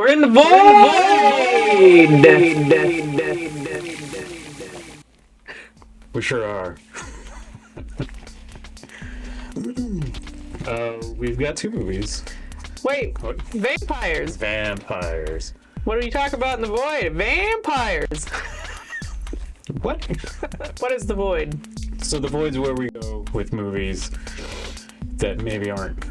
We're in the void! We sure are. We've got two movies. Wait, vampires. Vampires. What are you talking about in the void? Vampires. What? What is the void? So the void's where we go with movies that maybe aren't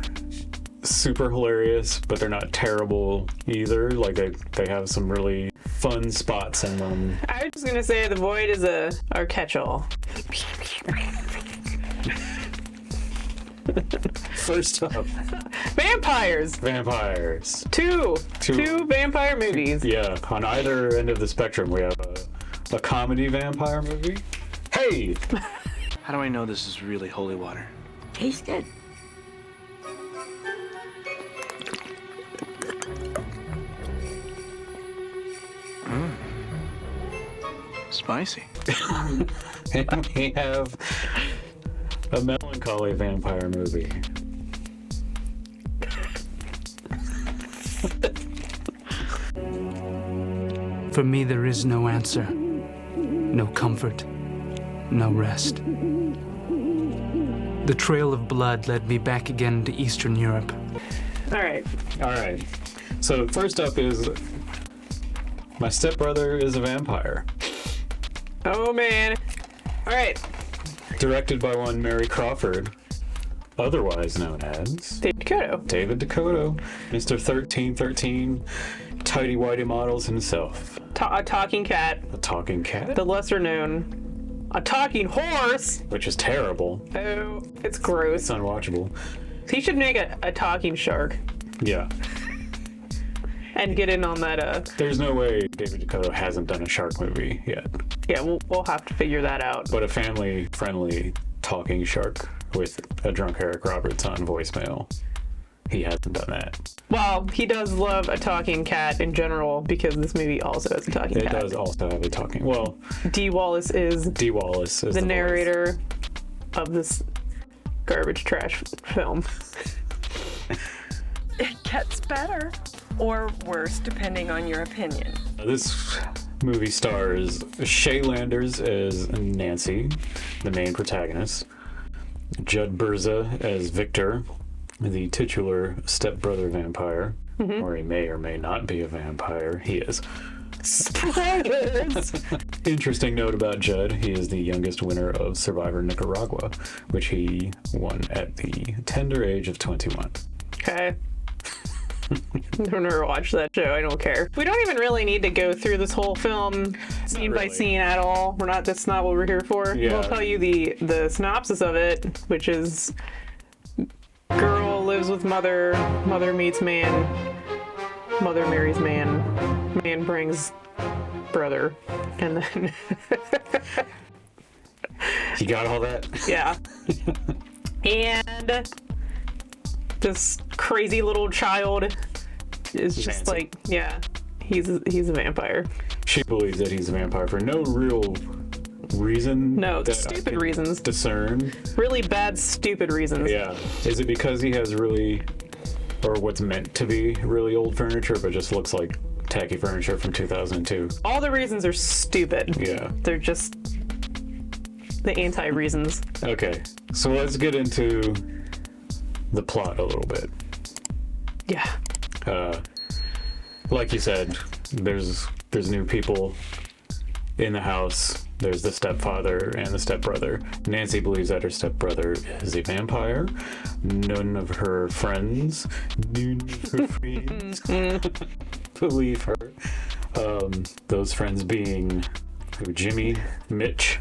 super hilarious, but they're not terrible either. Like they have some really fun spots in them. I was just gonna say the void is our catch-all. First up, Vampires. vampires. Two vampire movies. Yeah, on either end of the spectrum, we have a comedy vampire movie. Hey! How do I know this is really holy water? Taste it. Spicy. And we have a melancholy vampire movie. For me, there is no answer, no comfort, no rest. The trail of blood led me back again to Eastern Europe. All right. So first up is My Stepbrother is a Vampire. Oh man. All right. Directed by one Mary Crawford, otherwise known as David Decoteau. David Decoteau, Mr. 1313, tighty-whitey models himself. A talking cat. A talking cat, The lesser known. A talking horse. which is terrible. Oh, it's gross. It's unwatchable. He should make a talking shark Yeah. and get in on that. There's no way David Decoteau hasn't done a shark movie yet. Yeah, we'll have to figure that out. But a family-friendly talking shark with a drunk Eric Roberts on voicemail. He hasn't done that. Well, he does love a talking cat in general because this movie also has a talking It cat. does also have a talking... Well, Dee Wallace is Dee Wallace is the voice. narrator of this garbage trash film. It gets better or worse depending on your opinion. This movie stars Shay Landers as Nancy, the main protagonist, Judd Burza as Victor, the titular stepbrother vampire, or he may or may not be a vampire. He is. Spoilers! Interesting note about Judd, he is the youngest winner of Survivor Nicaragua, which he won at the tender age of 21. Okay. I've never watched that show. I don't care. We don't even really need to go through this whole film scene by really. scene at all. That's not what we're here for. Yeah. We'll tell you the synopsis of it, which is girl lives with mother, mother meets man, mother marries man, man brings brother, and then You got all that? yeah. And this crazy little child is just Nancy. like, yeah, he's a vampire. She believes that he's a vampire for no real reason. No, that I stupid can reasons. Discern. Really bad, stupid reasons. Yeah. Is it because he has really, or what's meant to be really old furniture, but just looks like tacky furniture from 2002? All the reasons are stupid. Yeah. They're just the anti-reasons. Okay. So let's get into the plot a little bit. Yeah. Like you said, there's new people in the house. There's the stepfather and the stepbrother. Nancy believes that her stepbrother is a vampire. None of her friends believe her. Those friends being Jimmy, Mitch,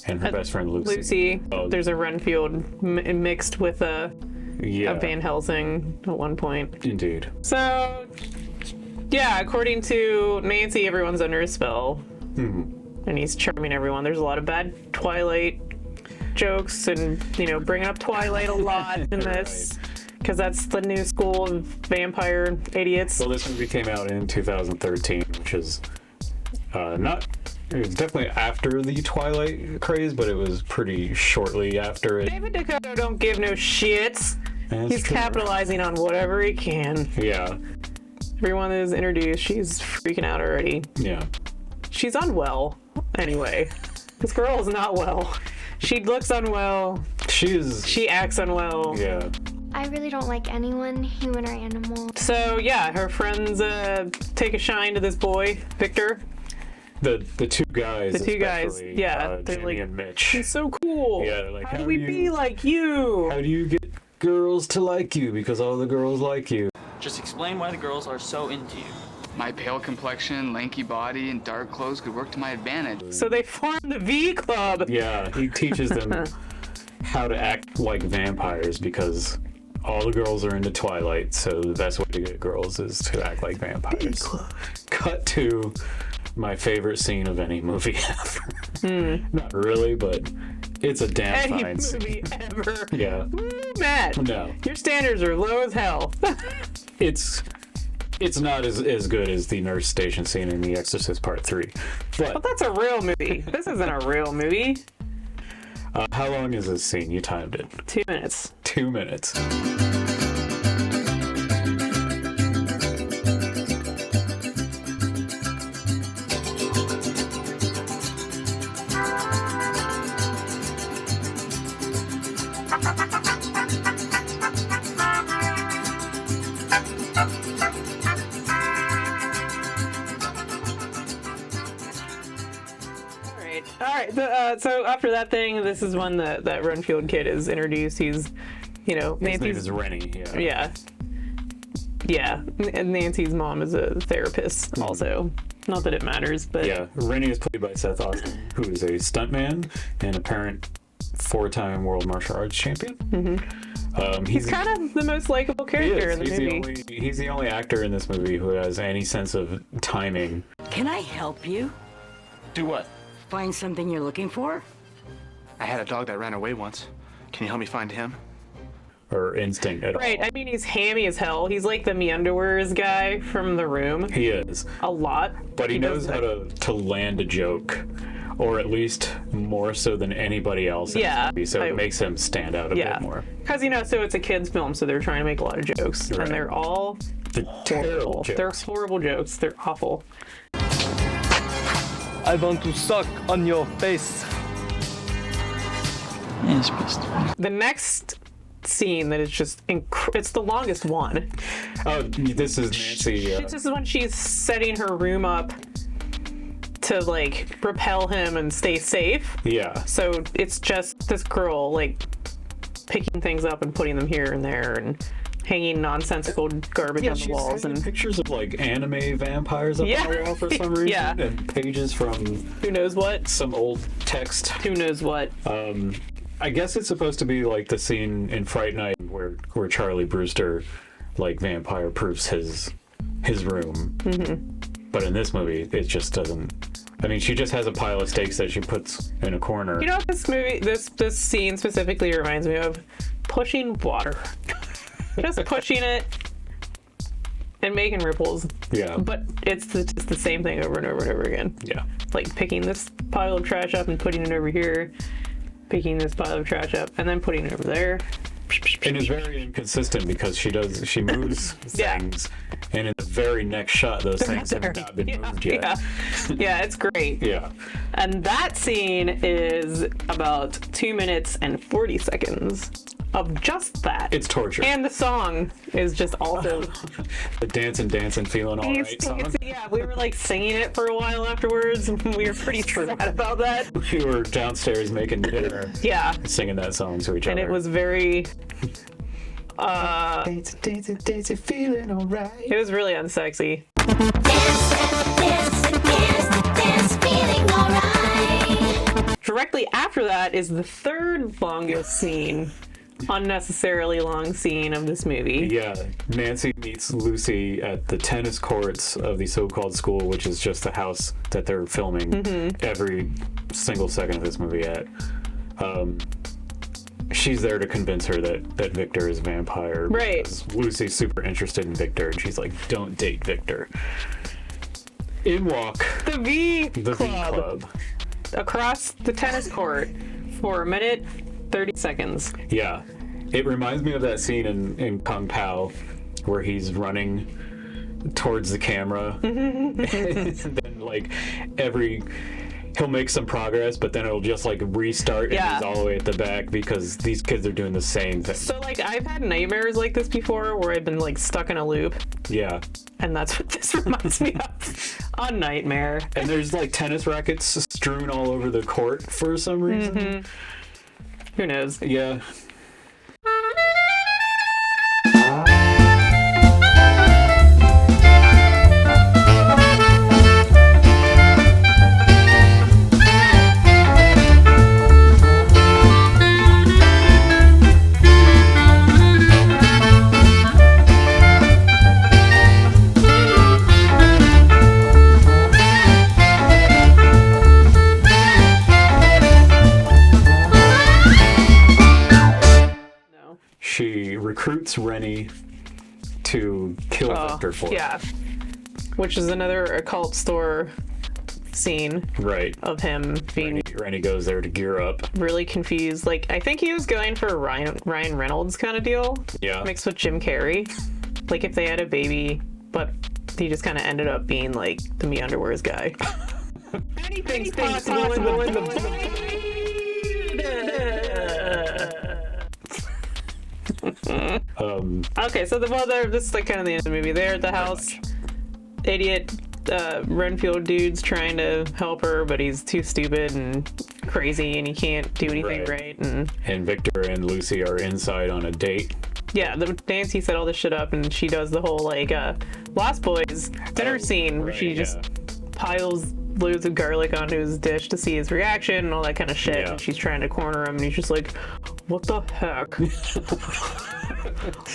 and her best friend Lucy. Lucy. Oh. There's a Renfield mixed with a Yeah, Van Helsing at one point. indeed. So, yeah, according to Nancy, everyone's under a spell. And he's charming everyone. There's a lot of bad Twilight jokes and, bringing up Twilight a lot in this. Because that's the new school of vampire idiots. Well, this movie came out in 2013, which is not... It was definitely after the Twilight craze, but it was pretty shortly after it. David Decoteau don't give no shits. That's He's true. capitalizing on whatever he can. Yeah. Everyone is introduced. She's freaking out already. Yeah. She's unwell, anyway. This girl is not well. She looks unwell. She acts unwell. Yeah. I really don't like anyone, human or animal. So, yeah, her friends take a shine to this boy, Victor. The two guys. The two guys, especially, yeah. They're Jimmy like, and Mitch. he's so cool. Yeah, they're like, how do we be like you? How do you get girls to like you? Because all the girls like you. Just explain why the girls are so into you. My pale complexion, lanky body, and dark clothes could work to my advantage. So they form the V Club. Yeah, he teaches them how to act like vampires because all the girls are into Twilight, so the best way to get girls is to act like vampires. Cut to my favorite scene of any movie ever. Not really, but it's a damn fine Any movie scene. ever. Yeah. Matt, No. your standards are low as hell. It's not as good as the nurse station scene in The Exorcist Part 3. But that's a real movie. This isn't a real movie. How long is this scene? You timed it. 2 minutes. 2 minutes. All right. So after that thing, this is when that Renfield kid is introduced. He's, His name Nancy's. is Rennie. Yeah. Yeah. Yeah. And Nancy's mom is a therapist also. Not that it matters, but Yeah, Rennie is played by Seth Austin, who is a stuntman and apparent 4-time world martial arts champion. he's kind of the most likable character in the movie. He's the only actor in this movie who has any sense of timing. Can I help you? Do what? Find something you're looking for? I had a dog that ran away once. Can you help me find him? Or instinct at Right. all. I mean, he's hammy as hell. He's like the meunderwears guy from The Room. He is. A lot. But he knows does how to land a joke, or at least more so than anybody else in Yeah, this movie, so it makes him stand out a Yeah. bit more. Because, so it's a kid's film, so they're trying to make a lot of jokes. Right. And they're all The terrible They're jokes. horrible jokes. They're awful. I want to suck on your face. Yes, please. The next scene that is just it's the longest one. Oh, this is Nancy. This is when she's setting her room up to like repel him and stay safe. Yeah. So it's just this girl like picking things up and putting them here and there and hanging nonsensical garbage on the walls and pictures of like anime vampires up on the wall for some reason. Yeah. And pages from who knows what? some old text. Who knows what? I guess it's supposed to be like the scene in Fright Night where Charlie Brewster like vampire proofs his room. But in this movie it just doesn't. I mean, she just has a pile of steaks that she puts in a corner. You know what this scene specifically reminds me of? Pushing water. Just pushing it and making ripples. Yeah. But it's just the same thing over and over and over again. Yeah. Like picking this pile of trash up and putting it over here, picking this pile of trash up and then putting it over there. And it's very inconsistent because she moves Yeah. things, and in the very next shot, those things have not been moved yet. Yeah, it's great. Yeah. And that scene is about 2 minutes and 40 seconds of just that. It's torture. And the song is just also The dancing, feeling all right song. Yeah, we were like singing it for a while afterwards. We were pretty sad about that. We were downstairs making dinner, Yeah. singing that song to each And other. it was very dancing, feeling all right. it was really unsexy. Directly after that is the third longest scene, unnecessarily long scene of this movie. Yeah, Nancy meets Lucy at the tennis courts of the so-called school, which is just the house that they're filming every single second of this movie at. She's there to convince her that Victor is a vampire. Right. Because Lucy's super interested in Victor, and she's like, don't date Victor. In walk The V the Club, V Club. across the tennis court for 1 minute 30 seconds. Yeah. It reminds me of that scene in Kung Pao where he's running towards the camera. And then, like, he'll make some progress, but then it'll just, like, restart and he's all the way at the back because these kids are doing the same thing. So, like, I've had nightmares like this before where I've been, like, stuck in a loop. Yeah. And that's what this reminds me of. A nightmare. And there's, like, tennis rackets strewn all over the court for some reason. Who knows? Yeah. She recruits Rennie to kill Victor for her. Yeah. Which is another occult store scene. Right. Of him being... Rennie goes there to gear up. Really confused. Like, I think he was going for a Ryan Reynolds kind of deal. Yeah. Mixed with Jim Carrey. Like, if they had a baby, but he just kind of ended up being, like, the Me Underwears guy. Anything's possible in the okay, so this is like kind of the end of the movie. They're at the house. Idiot Renfield dude's trying to help her, but he's too stupid and crazy, and he can't do anything right. And Victor and Lucy are inside on a date. Yeah, Nancy set all this shit up, and she does the whole like Lost Boys dinner scene where she just piles loads of garlic onto his dish to see his reaction and all that kind of shit. And she's trying to corner him, and he's just like, "What the heck?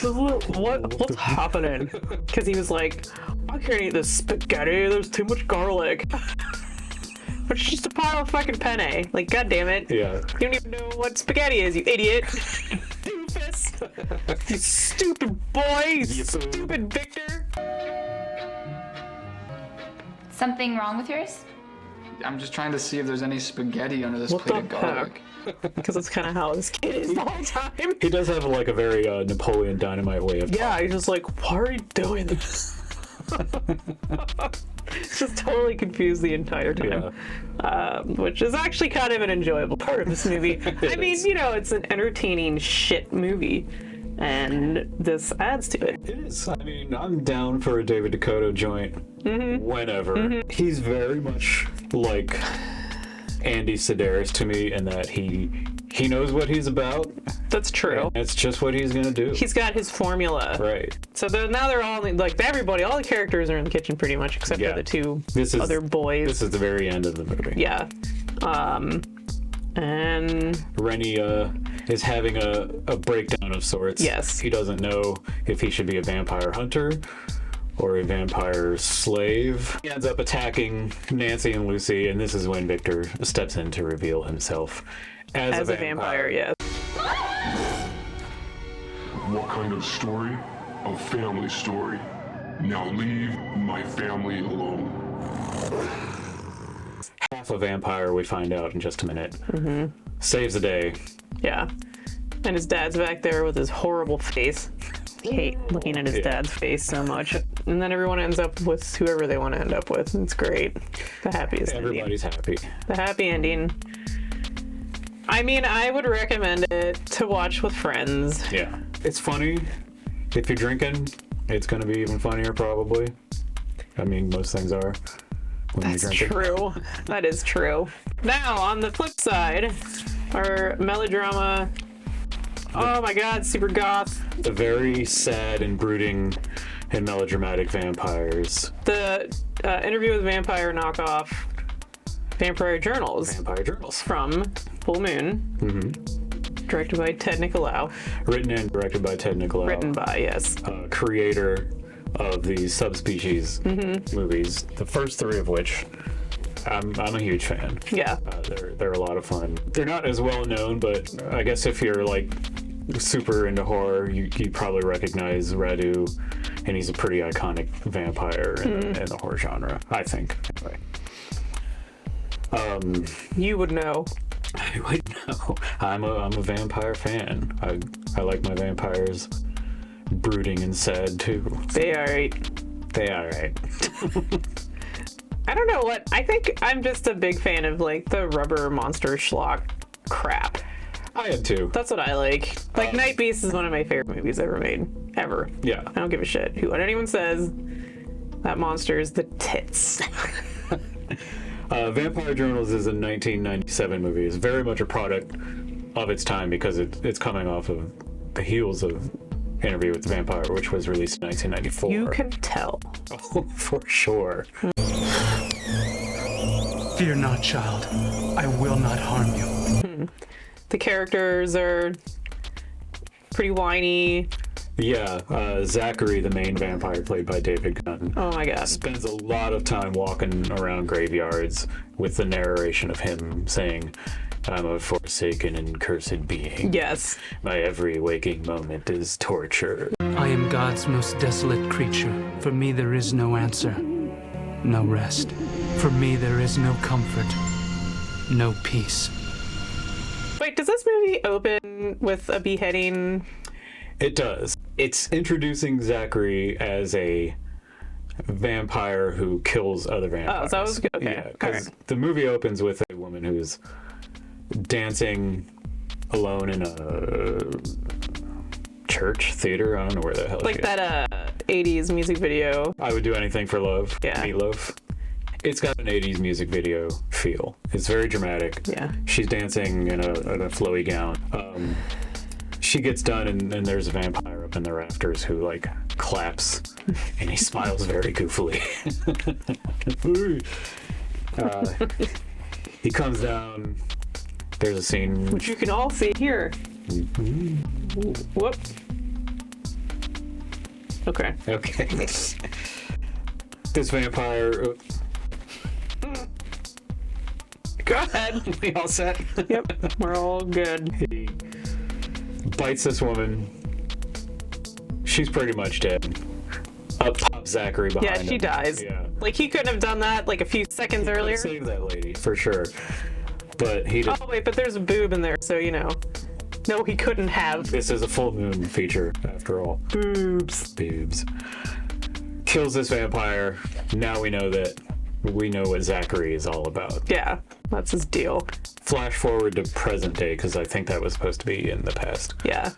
What's happening?" Because he was like, "I can't eat this spaghetti. There's too much garlic." But it's just a pile of fucking penne. Like, god damn it. Yeah. You don't even know what spaghetti is, you idiot. Doofus. You stupid boy. You stupid Victor. Something wrong with yours? I'm just trying to see if there's any spaghetti under this plate of garlic. Because that's kind of how this kid is the whole time. He does have like a very Napoleon Dynamite way of talking. He's just like, why are you doing this? Just totally confused the entire time. Which is actually kind of an enjoyable part of this movie. I mean, you know, it's an entertaining shit movie. And this adds to it. It is. I mean, I'm down for a David Decoteau joint whenever. He's very much like Andy Sedaris to me in that he knows what he's about. That's true. It's just what he's gonna do. He's got his formula. Right. So now they're all like everybody, all the characters are in the kitchen pretty much except for the two other boys. This is the very end of the movie. Yeah. And Rennie is having a breakdown of sorts. Yes. He doesn't know if he should be a vampire hunter or a vampire slave. He ends up attacking Nancy and Lucy, and this is when Victor steps in to reveal himself as a vampire. Yes. What kind of story? A family story. Now leave my family alone. Half a vampire, we find out in just a minute. Saves the day. Yeah. And his dad's back there with his horrible face. I hate looking at his dad's face so much. And then everyone ends up with whoever they want to end up with. It's great. The happiest Everybody's ending. happy. The happy ending. I mean, I would recommend it to watch with friends. Yeah. It's funny. If you're drinking, it's going to be even funnier probably. I mean, most things are. That's true. That is true. Now, on the flip side, our melodrama. Oh my god, super goth. The very sad and brooding and melodramatic vampires. The Interview with Vampire knockoff Vampire Journals. Vampire Journals. From Full Moon. Directed by Ted Nicolau. Written and directed by Ted Nicolau. Written by, yes. Creator of the Subspecies movies, the first three of which I'm a huge fan. Yeah. They're a lot of fun. They're not as well known, but I guess if you're like super into horror, you probably recognize Radu, and he's a pretty iconic vampire in the horror genre, I think. Anyway. You would know. I would know. I'm a vampire fan. I like my vampires brooding and sad too. They They are right. I don't know what. I think I'm just a big fan of like the rubber monster schlock crap. I am too. That's what I like. Like Night Beast is one of my favorite movies ever made. Ever. Yeah. I don't give a shit what anyone says. That monster is the tits. Vampire Journals is a 1997 movie. It's very much a product of its time because it's coming off of the heels of Interview with the Vampire, which was released in 1994. You can tell. Oh, for sure. Fear not, child. I will not harm you. The characters are pretty whiny. Yeah, Zachary, the main vampire, played by David Gunn. Oh my god. Spends a lot of time walking around graveyards with the narration of him saying, I'm a forsaken and cursed being. Yes. My every waking moment is torture. I am God's most desolate creature. For me there is no answer, no rest. For me there is no comfort, no peace. Wait, does this movie open with a beheading? It does. It's introducing Zachary as a vampire who kills other vampires. Oh, so that was good. Okay. Yeah, because the movie opens with a woman who's dancing alone in a church theater. I don't know where the hell like she that 80s music video. I Would Do Anything for Love. Yeah. Meatloaf. It's got an 80s music video feel. It's very dramatic. Yeah. She's dancing in a flowy gown. She gets done and there's a vampire up in the rafters who like claps and he smiles very goofily. He comes down. There's a scene Which you can all see here. Whoop. Okay. Okay. This vampire. Go ahead. We all set? Yep. We're all good. He bites this woman. She's pretty much dead. Up pops Zachary behind Yeah, she him. dies. Yeah. Like he couldn't have done that like a few seconds earlier. Save that lady for sure. But he did. Oh wait, but there's a boob in there, so you know. No, he couldn't have. This is a full moon feature, after all. Boobs. Boobs. Kills this vampire. Now we know what Zachary is all about. Yeah, that's his deal. Flash forward to present day, because I think that was supposed to be in the past. Yeah.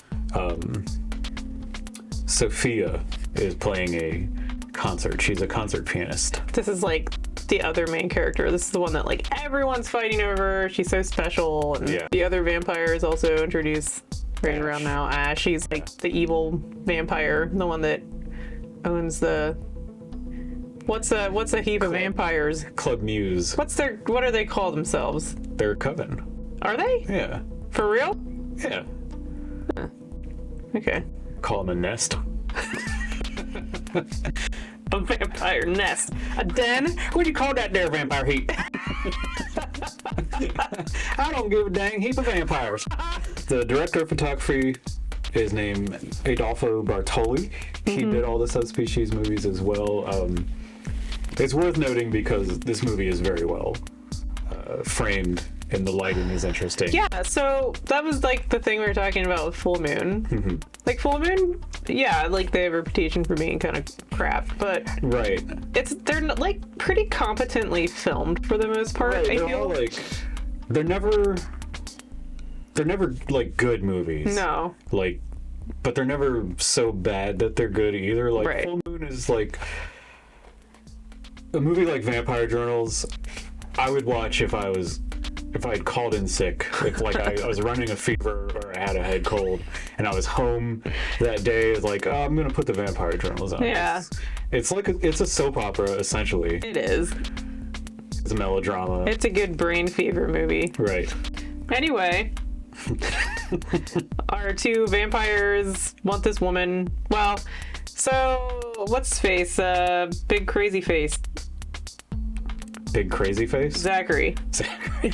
Sophia is playing a concert. She's a concert pianist. This is like the other main character. This is the one that like everyone's fighting over. She's so special. And Yeah. the other vampire is also introduced right around now. Ash. She's like the evil vampire, the one that owns the. What's a heap of vampires? Club Muse. What are they called themselves? They're a coven. Are they? Yeah. For real? Yeah. Huh. Okay. Call them a nest. A vampire nest. A den? What do you call that there, vampire heap? I don't give a dang heap of vampires. The director of photography is named Adolfo Bartoli. He did all the subspecies movies as well. It's worth noting because this movie is very well framed and the lighting is interesting. Yeah, so that was like the thing we were talking about with Full Moon. Like Full Moon, yeah, like they have a reputation for being kind of crap, but Right. they're like pretty competently filmed for the most part. Right, I they're feel all like they're never like good movies. no, Like, but they're never so bad that they're good either. Like Right. Full Moon is like a movie like Vampire Journals. I would watch if I'd called in sick, if like I was running a fever or I had a head cold and I was home that day. It's like, oh, I'm gonna put the Vampire Journals on. Yeah. It's like it's a soap opera essentially. it is. It's a melodrama. It's a good brain fever movie. Right. Anyway, our two vampires want this woman. Well, so what's his face? Big crazy face. Big crazy face. Zachary. Dude,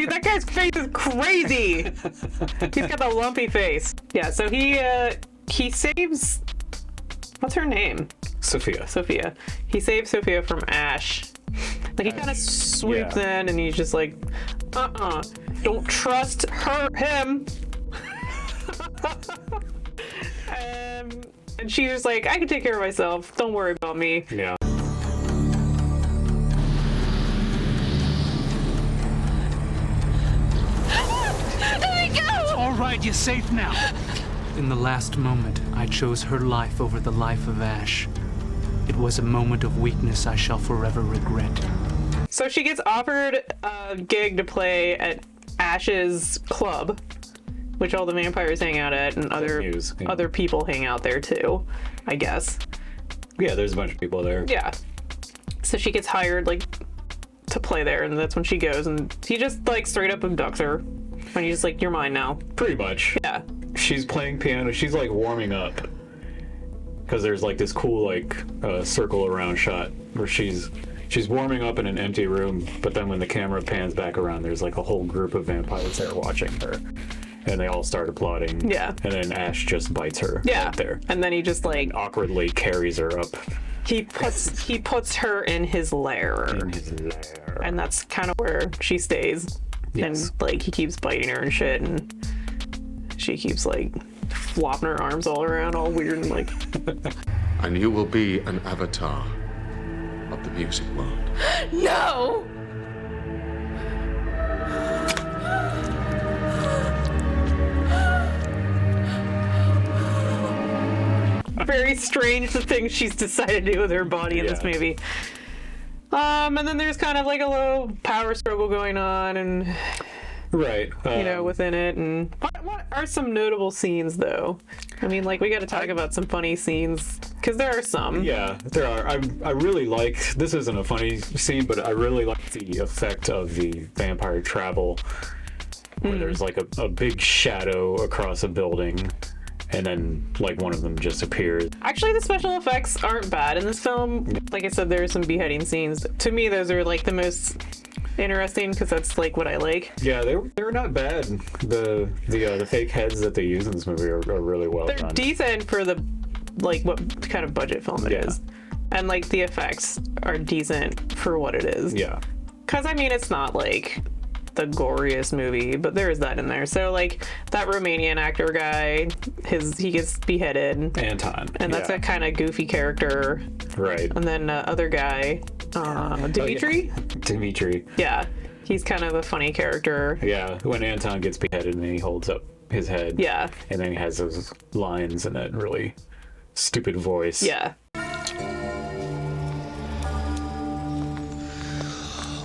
that guy's face is crazy. He's got the lumpy face. Yeah, so he saves. What's her name? Sophia. Sophia. He saves Sophia from Ash. Like he kind of swoops in and he's just like, don't trust him. And And she's just like, I can take care of myself. Don't worry about me. Yeah. All right, you're safe now. In the last moment, I chose her life over the life of Ash. It was a moment of weakness I shall forever regret. So she gets offered a gig to play at Ash's club, which all the vampires hang out at, and other people hang out there too, I guess. Yeah, there's a bunch of people there. Yeah. So she gets hired, like, to play there, and that's when she goes, and he just, like, straight up abducts her. And he's just like, you're mine now. Pretty much. Yeah. She's playing piano. She's, like, warming up. Because there's, like, this cool, like, circle around shot where she's warming up in an empty room, but then when the camera pans back around, there's, like, a whole group of vampires there watching her. And they all start applauding. Yeah. And then Ash just bites her yeah. right there. And then he just, like... awkwardly carries her up. He puts her in his lair. In his lair. And that's kind of where she stays. Yes. And, like, he keeps biting her and shit, and she keeps, like, flopping her arms all around, all weird and, like... And you will be an avatar of the music world. No! Very strange the things she's decided to do with her body in this movie. And then there's kind of like a little power struggle going on, and right, you know, within it. And what are some notable scenes, though? I mean, like, we got to talk about some funny scenes, because there are some. Yeah, there are. I really like, this isn't a funny scene, but I really like the effect of the vampire travel, where there's like a big shadow across a building, and then, like, one of them just appears. Actually, the special effects aren't bad in this film. Like I said, there are some beheading scenes. To me, those are, like, the most interesting, because that's, like, what I like. Yeah, they're not bad. The fake heads that they use in this movie are really well done. They're decent for the, like, what kind of budget film it is. And, like, the effects are decent for what it is. Yeah. Because, I mean, it's not, like, the goriest movie, but there is that in there. So, like, that Romanian actor guy, he gets beheaded. Anton. And that's a kind of goofy character. Right. And then other guy, Dimitri? Dimitri. Yeah. He's kind of a funny character. Yeah. When Anton gets beheaded and he holds up his head. Yeah. And then he has those lines and that really stupid voice. Yeah.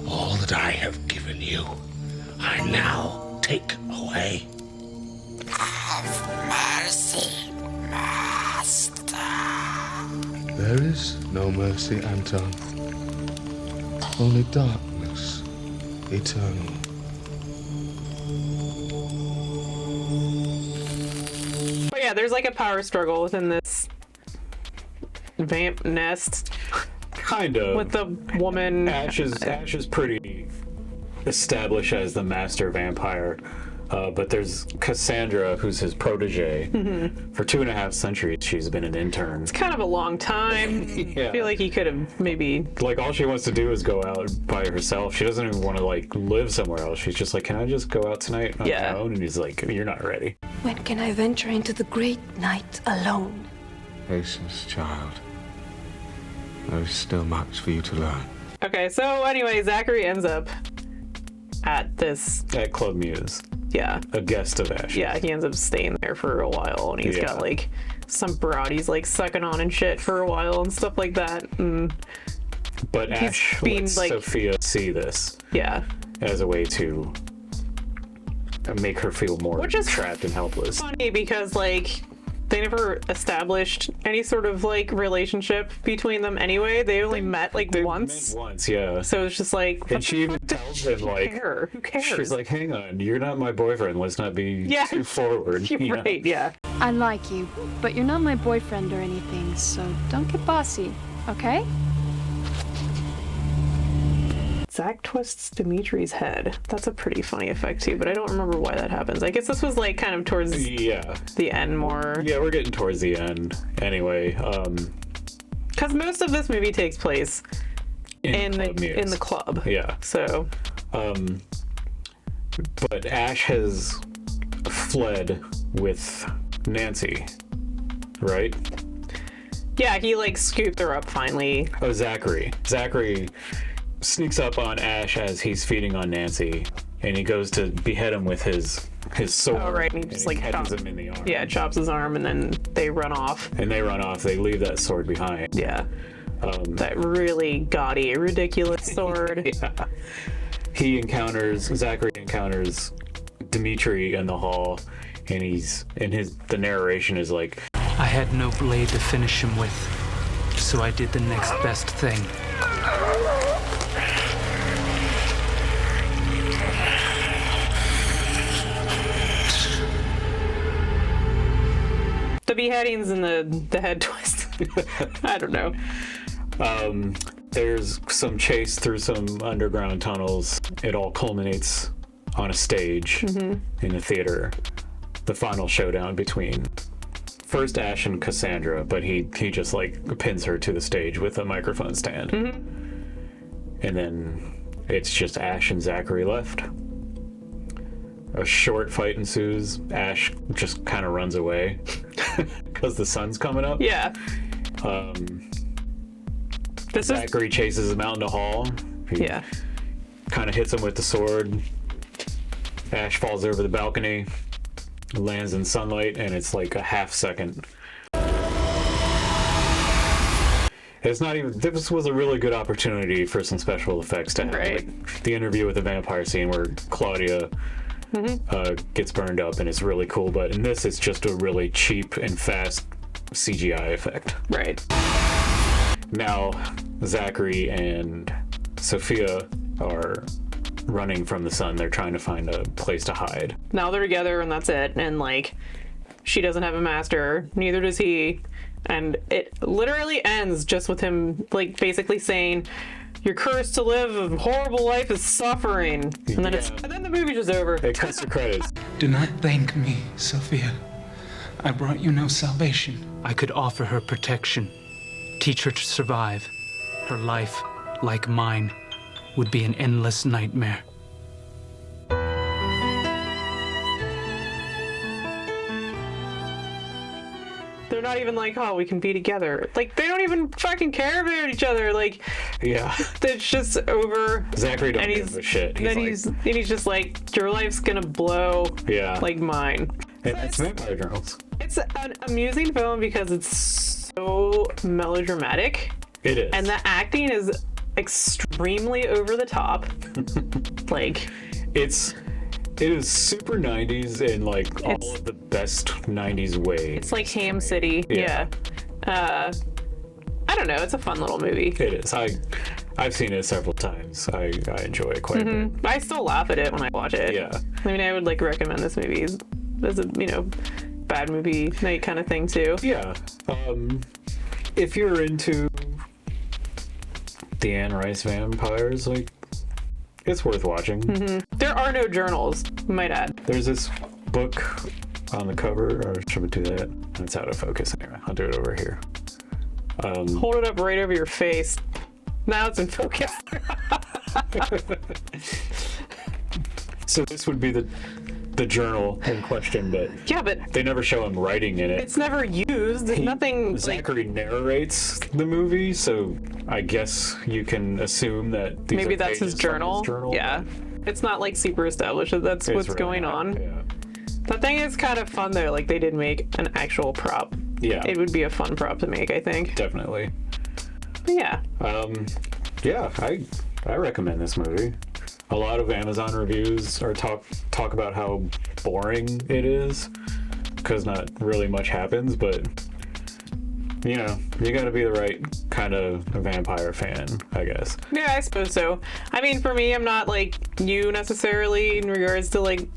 All that I have given you, I now take away. Have mercy, Master. There is no mercy, Anton. Only darkness, eternal. But yeah, there's like a power struggle within this vamp nest. Kind of. With the woman. Ash is pretty established as the master vampire. But there's Cassandra, who's his protege. For 2.5 centuries, she's been an intern. It's kind of a long time. Yeah. I feel like he could have maybe... Like, all she wants to do is go out by herself. She doesn't even want to, like, live somewhere else. She's just like, can I just go out tonight on my own? And he's like, you're not ready. When can I venture into the great night alone? Patience, child. There is still much for you to learn. Okay, so anyway, Zachary ends up at Club Muse. Yeah. A guest of Ash. Yeah, he ends up staying there for a while, and he's got, like, some broad he's, like, sucking on and shit for a while and stuff like that. And but Ash lets Sophia see this. Yeah. As a way to make her feel more trapped and helpless. Funny because, like, they never established any sort of, like, relationship between them anyway. They only met, like, once. Met once, yeah. So it's just like... And she even tells him, like... Who cares? She's like, hang on, you're not my boyfriend. Let's not be too forward. You're right, yeah. I like you, but you're not my boyfriend or anything, so don't get bossy, okay? Zach twists Dimitri's head. That's a pretty funny effect too, but I don't remember why that happens. I guess this was like kind of towards the end more. Yeah, we're getting towards the end anyway. Because most of this movie takes place in the club. Yeah. So. But Ash has fled with Nancy, right? Yeah, he like scooped her up finally. Oh, Zachary. Zachary sneaks up on Ash as he's feeding on Nancy, and he goes to behead him with his sword. Oh, right. And he just like catches him in the arm. Yeah, chops his arm, and then they run off. And they run off. They leave that sword behind. Yeah. That really gaudy, ridiculous sword. Yeah. Zachary encounters Dimitri in the hall, and the narration is like, I had no blade to finish him with, so I did the next best thing. The beheadings and the head twist. I don't know. There's some chase through some underground tunnels. It all culminates on a stage in a theater. The final showdown between first Ash and Cassandra, but he just like pins her to the stage with a microphone stand. And then it's just Ash and Zachary left. A short fight ensues. Ash just kind of runs away because the sun's coming up. Yeah. Zachary chases him out in the hall. He kind of hits him with the sword. Ash falls over the balcony, lands in sunlight, and it's like a half second. It's not even. This was a really good opportunity for some special effects to have. Right. Like the interview with the vampire scene where Claudia gets burned up, and it's really cool. But in this, it's just a really cheap and fast CGI effect. Right. Now, Zachary and Sophia are running from the sun. They're trying to find a place to hide. Now they're together, and that's it. And like, she doesn't have a master, neither does he. And it literally ends just with him like basically saying, "You're cursed to live a horrible life of suffering." And then and then the movie's just over. It cuts the credits. Do not thank me, Sophia. I brought you no salvation. I could offer her protection, teach her to survive. Her life, like mine, would be an endless nightmare. They're not even like, oh, we can be together. Like, they don't even fucking care about each other. Like, yeah, it's just over. Zachary don't give a shit. He's just like, your life's gonna blow. Yeah. Like mine. And it's Vampire Journals. It's an amusing film because it's so melodramatic. It is. And the acting is extremely over the top. Like, it is super 90s in like all of the best 90s ways. It's like Ham City. Yeah. I don't know. It's a fun little movie. It is. I've seen it several times. I enjoy it quite a bit. I still laugh at it when I watch it. Yeah. I mean, I would like recommend this movie as a bad movie night kind of thing too. Yeah. If you're into the Anne Rice vampires, like, it's worth watching. There are no journals, might add. There's this book on the cover, or should we do that? It's out of focus anyway. I'll do it over here. Hold it up right over your face. Now it's in focus. So this would be the journal in question, but they never show him writing in it. It's never used. There's nothing. Zachary narrates the movie, so I guess you can assume that these maybe are that's his pages from journal. Yeah, it's not like super established that that's what's really going on. Yeah. That thing is kind of fun though. Like, they did make an actual prop. Yeah, it would be a fun prop to make, I think. Definitely. But yeah. Yeah, I recommend this movie. A lot of Amazon reviews are talk about how boring it is because not really much happens, but you know, you got to be the right kind of vampire fan, I guess. Yeah, I suppose so. I mean, for me, I'm not like you necessarily in regards to like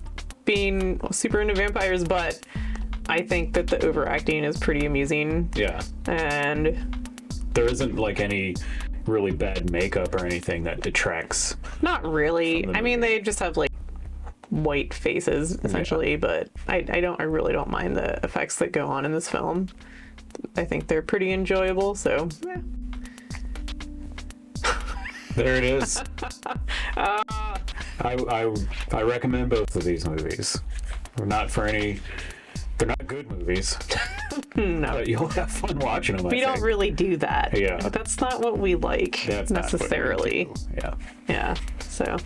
being super into vampires, but I think that the overacting is pretty amusing. Yeah. And there isn't like any really bad makeup or anything that detracts. Not really. I mean, they just have like white faces essentially, but I really don't mind the effects that go on in this film. I think they're pretty enjoyable, so yeah. There it is. I recommend both of these movies. They're not good movies. No. But you'll have fun watching them. We don't really do that. Yeah. That's not what we like That's necessarily. Not what we do. Yeah. So.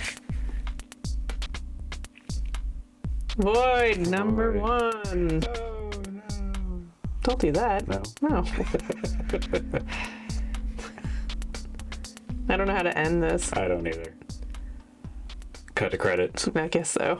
Void number 1. Oh no. Don't do that. No. I don't know how to end this. I don't either. Cut to credits. I guess so.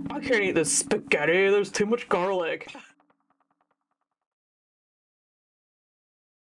I can't eat this spaghetti. There's too much garlic.